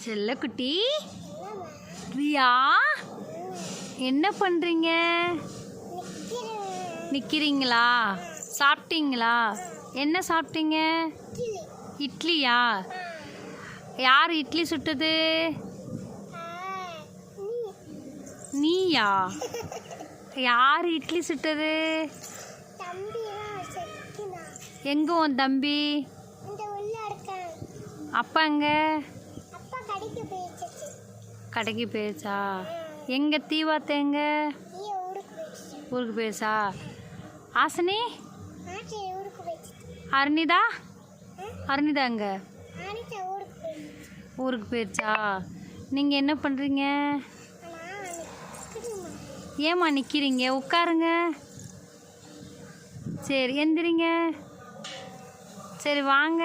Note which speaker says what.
Speaker 1: செல்லக்குட்டி ரியா, என்ன பண்ணுறீங்க? நிற்கிறீங்களா? சாப்பிட்டீங்களா? என்ன சாப்பிட்டீங்க? இட்லியா? யார் இட்லி சுட்டது? நீயா? யார் இட்லி சுட்டது? எங்க உன் தம்பி? அப்பா எங்க? கடைக்கு போயிடுச்சா? எங்க தீவாத்த எங்க? ஊருக்கு போயிடுச்சா? ஆசனி அருணிதா? அருணிதா எங்க? ஊருக்கு போயிடுச்சா? நீங்கள் என்ன பண்ணுறீங்க? ஏம்மா நிற்கிறீங்க? உட்காருங்க. சரி எந்திரிங்க. சரி வாங்க.